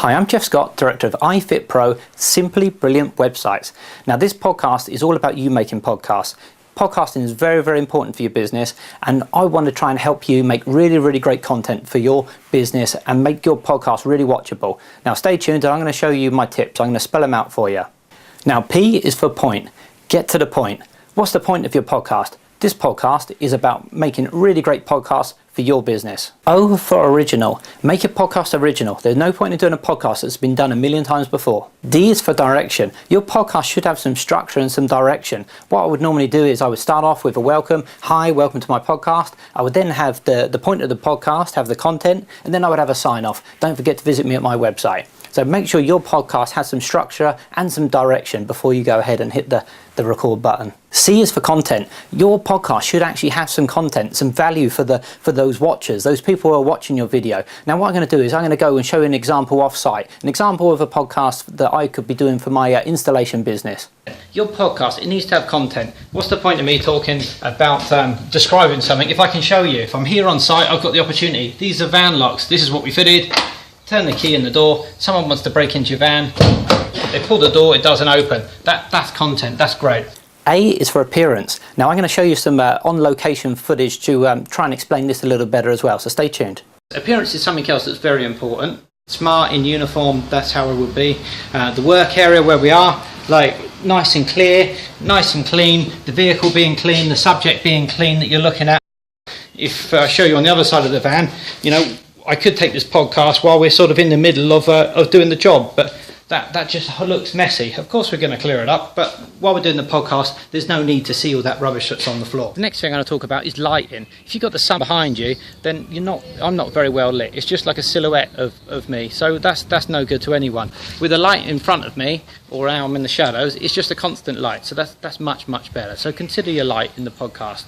Hi, I'm Jeff Scott, Director of ifit-PRO, Simply Brilliant Websites. Now, this podcast is all about you making podcasts. Podcasting is very, very important for your business, and I want to try and help you make really, really great content for your business and make your podcast really watchable. Now, stay tuned, and I'm going to show you my tips. I'm going to spell them out for you. Now, P is for point. Get to the point. What's the point of your podcast? This podcast is about making really great podcasts for your business. O for original. Make your podcast original. There's no point in doing a podcast that's been done a million times before. D is for direction. Your podcast should have some structure and some direction. What I would normally do is I would start off with a welcome. Hi, welcome to my podcast. I would then have the point of the podcast, have the content, and then I would have a sign off. Don't forget to visit me at my website. So make sure your podcast has some structure and some direction before you go ahead and hit the record button. C is for content. Your podcast should actually have some content, some value for those watchers, those people who are watching your video. Now what I'm going to do is I'm going to go and show you an example off-site, an example of a podcast that I could be doing for my installation business. Your podcast, it needs to have content. What's the point of me talking about describing something if I can show you? If I'm here on site, I've got the opportunity. These are van locks. This is what we fitted. Turn the key in the door, someone wants to break into your van, they pull the door, it doesn't open. That's content, that's great. A is for appearance. Now I'm going to show you some on-location footage to try and explain this a little better as well, so stay tuned. Appearance is something else that's very important. Smart, in uniform, that's how it would be. The work area where we are, like nice and clear, nice and clean, the vehicle being clean, the subject being clean that you're looking at. If I show you on the other side of the van, you know, I could take this podcast while we're sort of in the middle of doing the job, but that just looks messy. Of course we're going to clear it up, but while we're doing the podcast, there's no need to see all that rubbish that's on the floor. The next thing I'm going to talk about is lighting. If you've got the sun behind you, then I'm not very well lit. It's just like a silhouette of me, so that's no good to anyone. With a light in front of me, or I'm in the shadows, it's just a constant light, so that's much, much better. So consider your light in the podcast.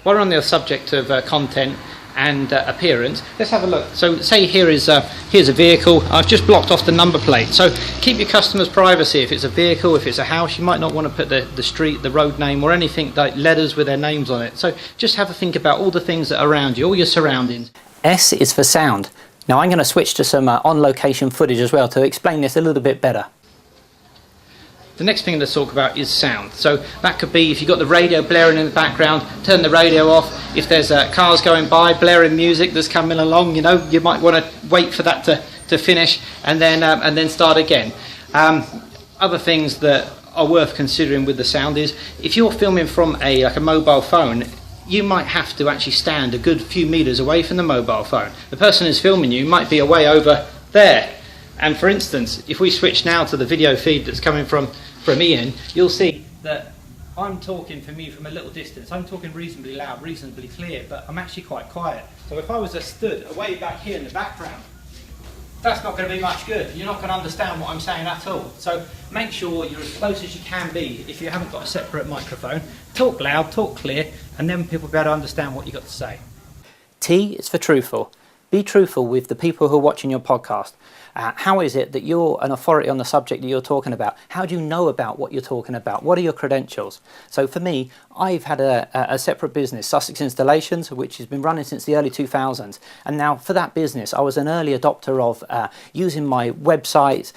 While we're on the subject of content and appearance, let's have a look. So say here's a vehicle. I've just blocked off the number plate, so keep your customers' privacy. If it's a vehicle, if it's a house, you might not want to put the street, the road name, or anything like letters with their names on it. So just have a think about all the things that are around you, all your surroundings. S is for sound. Now I'm going to switch to some on-location footage as well to explain this a little bit better. The next thing to talk about is sound. So that could be if you've got the radio blaring in the background, turn the radio off. If there's cars going by, blaring music that's coming along, you know, you might want to wait for that to finish and then start again. Other things that are worth considering with the sound is if you're filming from like a mobile phone, you might have to actually stand a good few meters away from the mobile phone. The person who's filming you might be away over there. And for instance, if we switch now to the video feed that's coming from Ian, you'll see that I'm talking from you from a little distance. I'm talking reasonably loud, reasonably clear, but I'm actually quite quiet. So if I was stood away back here in the background, that's not going to be much good. You're not going to understand what I'm saying at all. So make sure you're as close as you can be if you haven't got a separate microphone. Talk loud, talk clear, and then people will be able to understand what you've got to say. T is for truthful. Be truthful with the people who are watching your podcast. How is it that you're an authority on the subject that you're talking about? How do you know about what you're talking about? What are your credentials? So for me, I've had a separate business, Sussex Installations, which has been running since the early 2000s. And now for that business, I was an early adopter of using my website,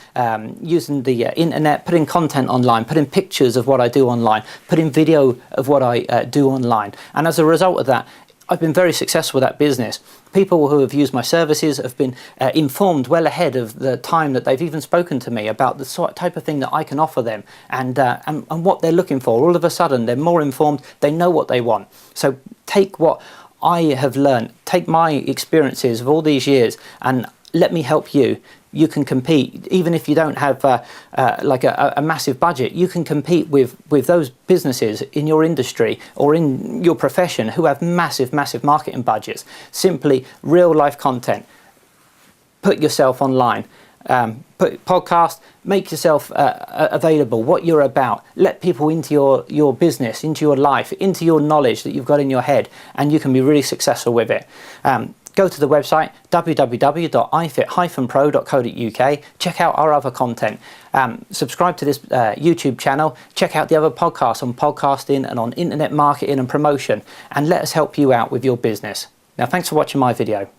using the internet, putting content online, putting pictures of what I do online, putting video of what I do online. And as a result of that, I've been very successful with that business. People who have used my services have been informed well ahead of the time that they've even spoken to me about the sort type of thing that I can offer them and what they're looking for. All of a sudden, they're more informed. They know what they want. So take what I have learned, take my experiences of all these years, and let me help you. You can compete, even if you don't have like a massive budget. You can compete with those businesses in your industry or in your profession who have massive marketing budgets. Simply real life content. Put yourself online. Put podcast. Make yourself available. What you're about. Let people into your business, into your life, into your knowledge that you've got in your head, and you can be really successful with it. Go to the website www.ifit-PRO.co.uk, check out our other content, subscribe to this YouTube channel, check out the other podcasts on podcasting and on internet marketing and promotion, and let us help you out with your business. Now, thanks for watching my video.